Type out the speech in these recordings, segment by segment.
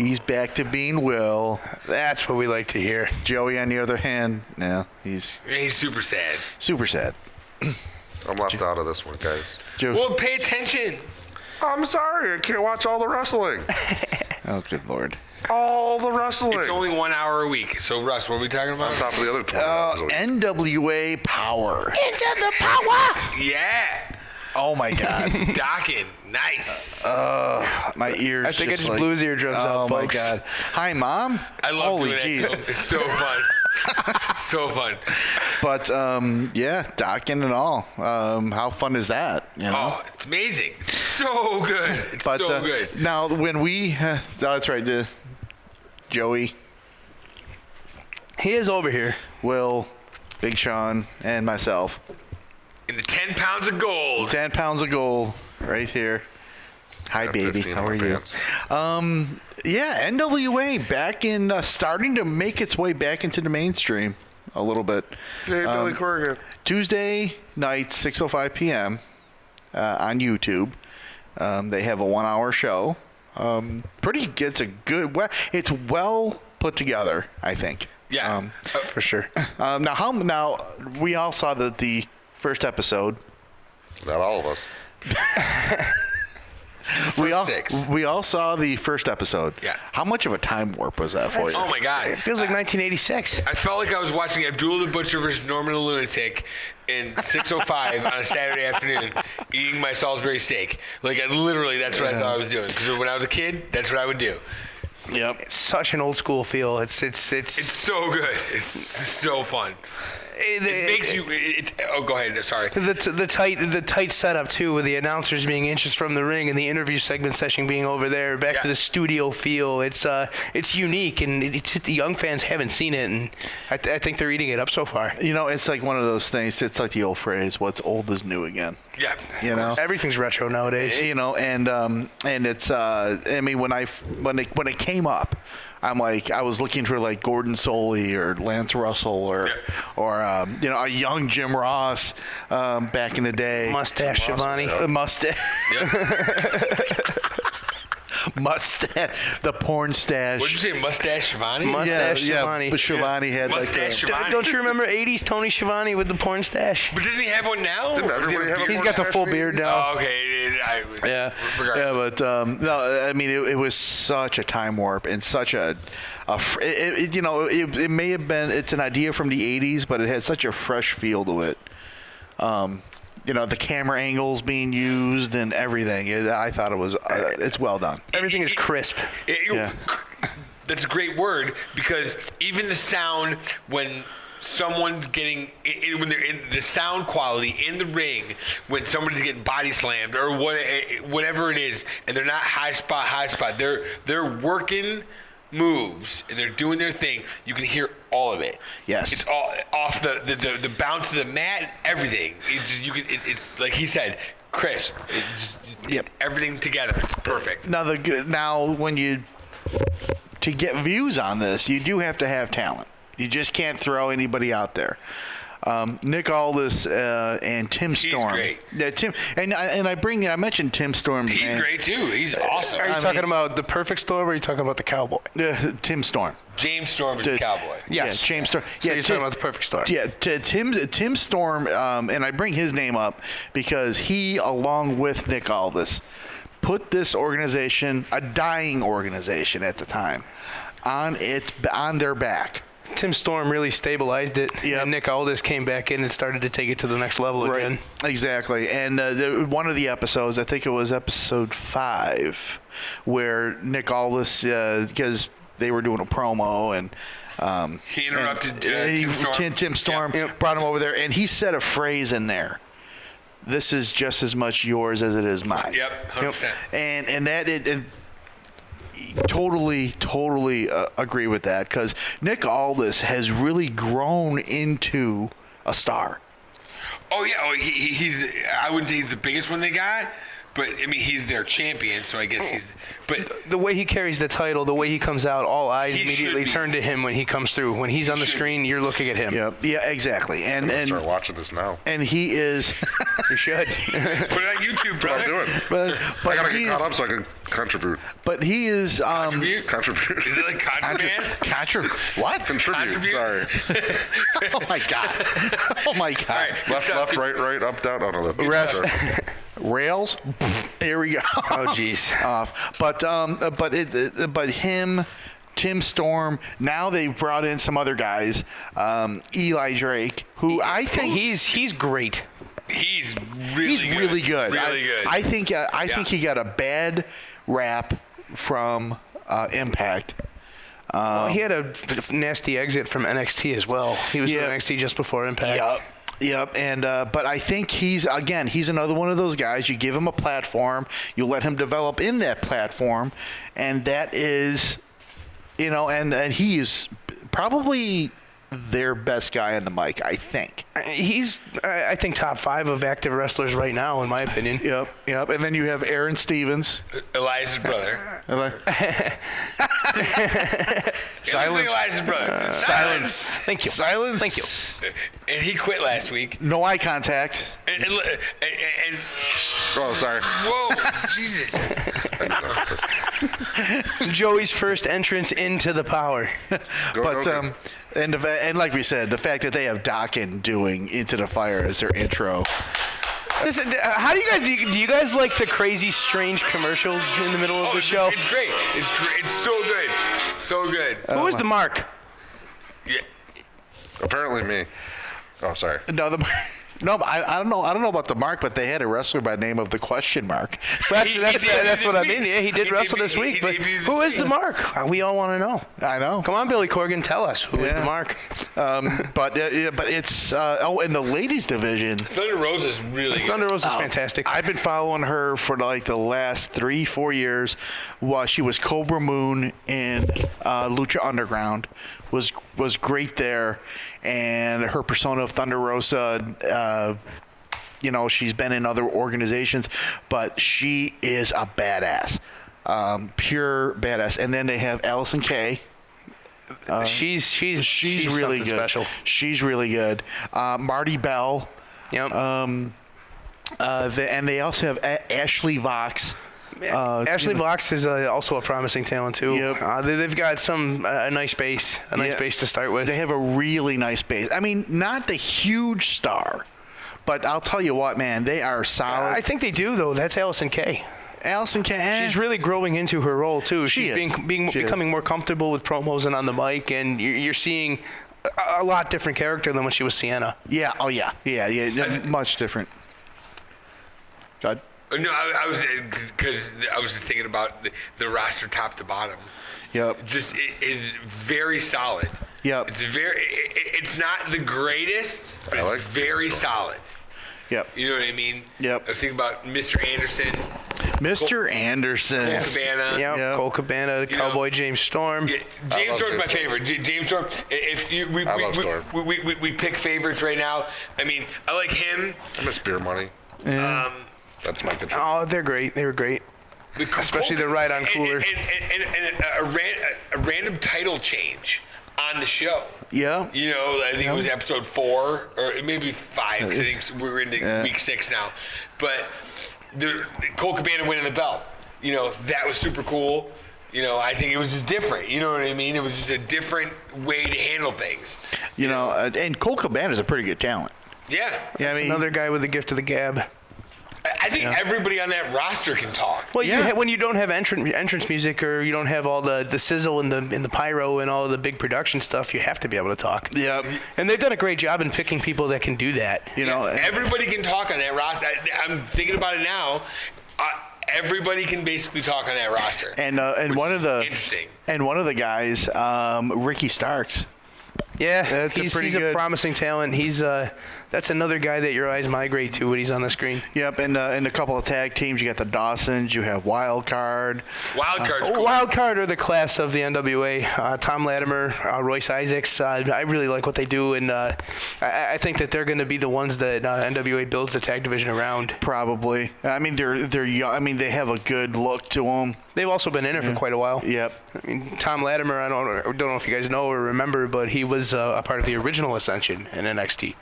He's back to being Will. That's what we like to hear. Joey, on the other hand, no, he's super sad. super sad. I'm left out of this one, guys. Well, pay attention. I'm sorry, I can't watch all the wrestling. Oh, good Lord. All the wrestling. It's only 1 hour a week. So, Russ, what are we talking about? On top of the other 20 hours a week. NWA Power. Into the power. Yeah. Oh, my God. Docking. Nice. My ears I think I just like, blew his eardrums out, Oh, my folks. God. Hi, Mom. I love Holy doing jeez. that. It's so fun. So fun. But, yeah, docking and all. How fun is that? You know? Oh, it's amazing. So good. It's But so good. now, when we, that's right, Joey, He is over here. Will, Big Sean, and myself. In the 10 pounds of gold. 10 pounds of gold right here. Hi, Got baby. 15 How are in my you? pants. Yeah, NWA back in, starting to make its way back into the mainstream a little bit. Hey, Billy Corrigan. Tuesday night, 6:05 p.m. On YouTube. They have a 1-hour show. It's a good. It's well put together, I think. Yeah. For sure. Now we all saw the first episode. Not all of us. We all saw the first episode. Yeah. How much of a time warp was that for you? Oh, my God. It feels like 1986. I felt like I was watching Abdul the Butcher versus Norman the Lunatic in 6:05 on a Saturday afternoon, eating my Salisbury steak. Like, literally, that's what I thought I was doing. Because when I was a kid, that's what I would do. Yep. It's such an old school feel. It's It's so good. It's so fun. It makes you. Go ahead. Sorry. the tight setup too, with the announcers being inches from the ring and the interview segment session being over there, back to the studio feel. It's unique, and the young fans haven't seen it, and I think they're eating it up so far. You know, it's like one of those things. It's like the old phrase, "What's old is new again." Yeah. You know, Everything's retro nowadays. you know, and it's I mean, when it came up, I'm like, I was looking for like Gordon Soley or Lance Russell or you know, a young Jim Ross back in the day. Mustache Shivani. Mustache. Mustache. The porn stash. What did you say, Mustache Shivani? Mustache Shivani. But Shivani had Mustache like Shivani. Don't you remember 80s Tony Schiavone with the porn stash? But doesn't he have one now? Didn't Or does he everybody have a beard? He's got the full beard now. Oh, okay. but no, I mean it was such a time warp and such it may have been, it's an idea from the 80s, but it had such a fresh feel to it. You know, the camera angles being used and everything. I thought it was it's well done. Everything is crisp. That's a great word, because even the sound when someone's getting when they're in the sound quality in the ring, when somebody's getting body slammed or whatever it is, and they're not high spot, they're working moves and they're doing their thing. You can hear all of it. Yes, it's all off the bounce of the mat, everything. It's like he said, crisp. It's just everything together. It's perfect. Now when to get views on this, you do have to have talent. You just can't throw anybody out there. Nick Aldis and Tim Storm. He's great. Yeah, Tim, and I mentioned Tim Storm's He's name. great too. He's awesome. Are you talking about the Perfect Storm, or are you talking about the Cowboy? Tim Storm. James Storm is the Cowboy. Yes. Yeah, James Storm. So you're talking about the Perfect Storm. Yeah, Tim Storm, and I bring his name up because he, along with Nick Aldis, put this organization, a dying organization at the time, on their back. Tim Storm really stabilized it, and Nick Aldis came back in and started to take it to the next level again. Exactly. And one of the episodes, I think it was episode 5, where Nick Aldis, because they were doing a promo, and he interrupted Tim Storm. Tim Storm brought him over there, and he said a phrase in there. This is just as much yours as it is mine. Yep, 100%. And that totally agree with that, because Nick Aldis has really grown into a star. Oh yeah, he's. I wouldn't say he's the biggest one they got, But I mean, he's their champion, so I guess he's. But The way he carries the title, the way he comes out, all eyes He immediately should be. turn to him when he comes through. When he's on the should screen, you're looking at him. Yep. Yeah, exactly. I'm gonna start And watching this now. he is, You should. put it on YouTube, What I'm brother. doing. but I gotta he get is, caught up so I can contribute. but he is Contribute? Contribute. Is it like contraband? What? Contribute. Contribute? Sorry. Oh my god. Oh my god. All right. Left, good left, stuff. right, up, down. Oh no, that. Ref. Sorry. Rails. Here we go. Oh, jeez. Off. But him, Tim Storm. Now they've brought in some other guys. Eli Drake, who I think He's great. He's really he's really good. Really good. I think he got a bad rap from Impact. He had a nasty exit from NXT as well. He was Yeah. in NXT just before Impact. Yep. And but I think he's another one of those guys. You give him a platform, you let him develop in that platform, and that is, and he is probably their best guy on the mic, I think. He's, I think, top 5 of active wrestlers right now, in my opinion. Yep. And then you have Aaron Stevens. Elias's brother. Silence. Elias's brother. Silence. Thank you. Silence. Thank you. And he quit last week. No eye contact. And Oh, sorry. whoa, Jesus. Joey's first entrance into the power. But okay. and like we said, the fact that they have Dokken doing Into the Fire as their intro. Listen, how do you guys like the crazy, strange commercials in the middle of the show? It's great. It's great. It's so good. So good. Who was the mark? Yeah. Apparently me. Oh, sorry. No, I don't know. I don't know about the mark, but they had a wrestler by the name of the Question Mark. That's did what I this mean. week. Yeah, he did He wrestle did- this he- week. he But debuted who this is the week. mark? We all want to know. I know. Come on, Billy Corgan, tell us who is Yeah. the mark. But it's in the ladies division. Thunder Rose is really good. Thunder Rose is fantastic. I've been following her for like the last 3-4 years. While she was Cobra Moon in Lucha Underground, was great there, and her persona of Thunder Rosa. She's been in other organizations, but she is a badass, pure badass. And then they have Allison Kay. She's She's really something good. special. She's really good. Marty Bell. Yep. And they also have Ashley Vox. Ashley Vox is also a promising talent too. Yep. They've got a nice base, Yeah. base to start with. They have a really nice base. I mean, not the huge star, but I'll tell you what, man, they are solid. I think they do though. That's Allison Kay. Allison Kay. She's really growing into her role too. She She's is. being She is. becoming more comfortable with promos and on the mic, and you're seeing a lot different character than when she was Sienna. Yeah. Oh yeah. Yeah. Much different. God. No, I was because I was just thinking about the roster top to bottom. Yep. Just it is very solid. Yep. It's not the greatest, but I it's like very Storm. solid. Yep. You know what I mean? Yep. I was thinking about Mr. Anderson, Mr. Anderson. Cole Cabana. Yeah, Cole Cabana, You Cowboy know, James Storm. Yeah, I James love Storm's my James favorite. James Storm. If you I love Storm. we pick favorites right now. I mean, I like him. I miss beer money. That's my control. Oh, they're great. They were great. Especially the ride on cooler. And a random title change on the show. Yeah. You know, I think it was episode 4 or maybe 5 because I think we're into week 6 now. But Cole Cabana winning the belt, that was super cool. I think it was just different. You know what I mean? It was just a different way to handle things. And Cole Cabana is a pretty good talent. Yeah. Yeah, I mean, Another guy with the gift of the gab. I think everybody on that roster can talk. Well, Yeah. when you don't have entrance music or you don't have all the sizzle and the pyro and all the big production stuff, you have to be able to talk. Yeah. And they've done a great job in picking people that can do that. Everybody can talk on that roster. I'm thinking about it now. Everybody can basically talk on that roster. And which one of is the interesting. And one of the guys, Ricky Starks. Yeah, That's he's pretty a good. promising talent. That's another guy that your eyes migrate to when he's on the screen. Yep, and in a couple of tag teams, you got the Dawsons, you have Wild Card. Wild Card's cool. Wild Card are the class of the NWA. Tom Latimer, Royce Isaacs. I really like what they do, and I think that they're going to be the ones that NWA builds the tag division around. Probably. I mean, they're young. I mean, they have a good look to them. They've also been in it for quite a while. Yep. I mean, Tom Latimer, I don't know if you guys know or remember, but he was a part of the original Ascension in NXT.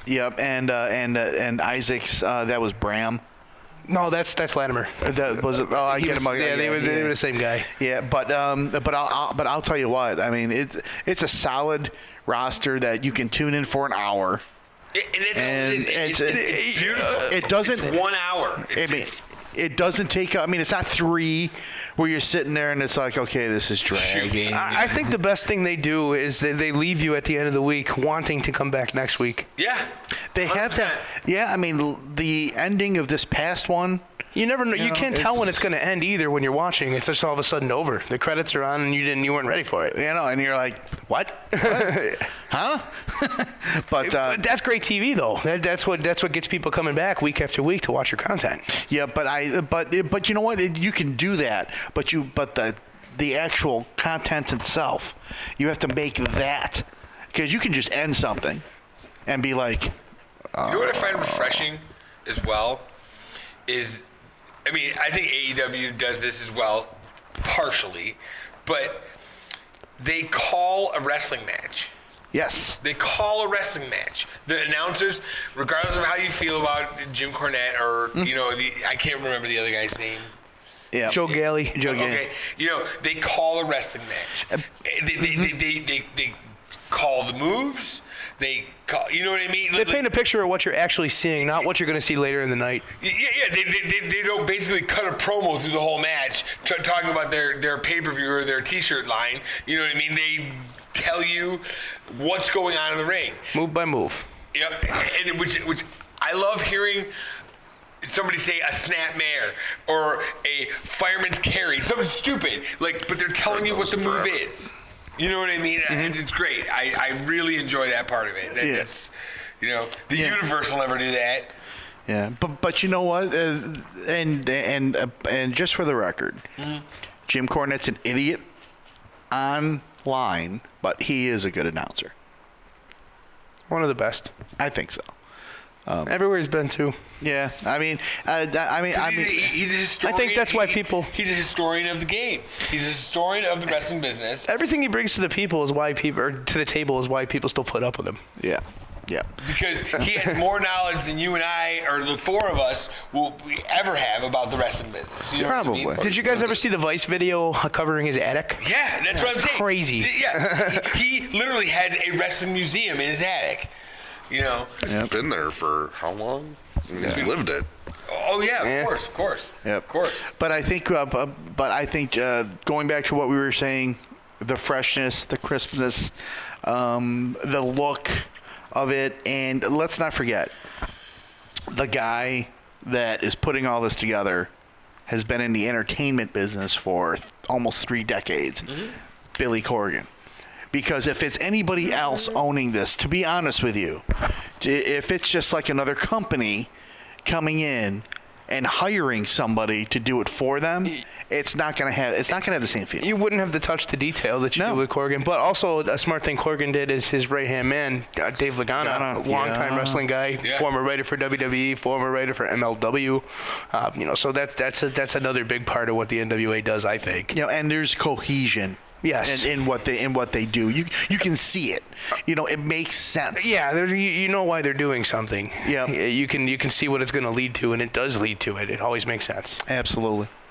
Yep, and Isaacs, that was Bram. No, that's Latimer. That was it. Oh, I get him. Yeah, they were the same guy. Yeah, but I'll tell you what. I mean, it's a solid roster that you can tune in for an hour. It's beautiful. It doesn't. It's 1 hour. It doesn't take. I mean, it's not 3 where you're sitting there and it's like, okay, this is dragging. I think the best thing they do is they leave you at the end of the week wanting to come back next week. Yeah. They have 100%. that. Yeah, I mean, the ending of this past one. You never know. You can't tell when it's going to end either when you're watching. It's just all of a sudden over. The credits are on and you weren't ready for it. You know, and you're like, What? huh? But that's great TV though. That's what gets people coming back week after week to watch your content. yeah, but you know what? You can do that, but the actual content itself, you have to make that, because you can just end something and be like, You know what I find refreshing as well is, I mean, I think AEW does this as well, partially, but they call a wrestling match. yes, They call a wrestling match. The announcers, regardless of how you feel about Jim Cornette or, you know, I can't remember the other guy's name. yeah, Joe Galley. Okay, you know, they call a wrestling match. They call the moves. They call, you know what I mean? They paint a picture of what you're actually seeing, not what you're going to see later in the night. Yeah. They don't basically cut a promo through the whole match, talking about their pay-per-view or their T-shirt line. You know what I mean? They tell you what's going on in the ring. Move by move. Yep, and which I love hearing. Somebody say a snap mare or a fireman's carry, something stupid, like, but they're telling you what the move is. You know what I mean? And it's great. I really enjoy that part of it. That's, you know, the universe will never do that. yeah. But you know what? And just for the record, Jim Cornette's an idiot online, but he is a good announcer. One of the best. I think so. Everywhere he's been to. Yeah, I mean, He's a historian. I think that's why people. He's a historian of the game. He's a historian of the wrestling business. Everything he brings to the people is why people, or to the table, is why people still put up with him. yeah. Because he has more knowledge than you and I, or the four of us, will ever have about the wrestling business. You know Probably. What I mean? Did you guys ever see the Vice video covering his attic? Yeah, that's what I'm saying. Crazy. Yeah, he literally has a wrestling museum in his attic. You know. He's been there for how long? I mean, he's lived it. Oh yeah, of course. Yep. Of course. But I think, going back to what we were saying, the freshness, the crispness, the look of it, and let's not forget, the guy that is putting all this together has been in the entertainment business for almost 3 decades. Billy Corgan. Because if it's anybody else owning this, to be honest with you, if it's just like another company coming in and hiring somebody to do it for them, it's not gonna have the same feel. You wouldn't have the touch to detail that you do with Corgan. But also, a smart thing Corgan did is his right-hand man, Dave Lagana, longtime wrestling guy, former writer for WWE, former writer for MLW. So that's another big part of what the NWA does, I think. And there's cohesion. Yes. In what they do, you can see it. It makes sense. Yeah, you know why they're doing something. Yeah. You can see what it's going to lead to, and it does lead to it. It always makes sense. Absolutely.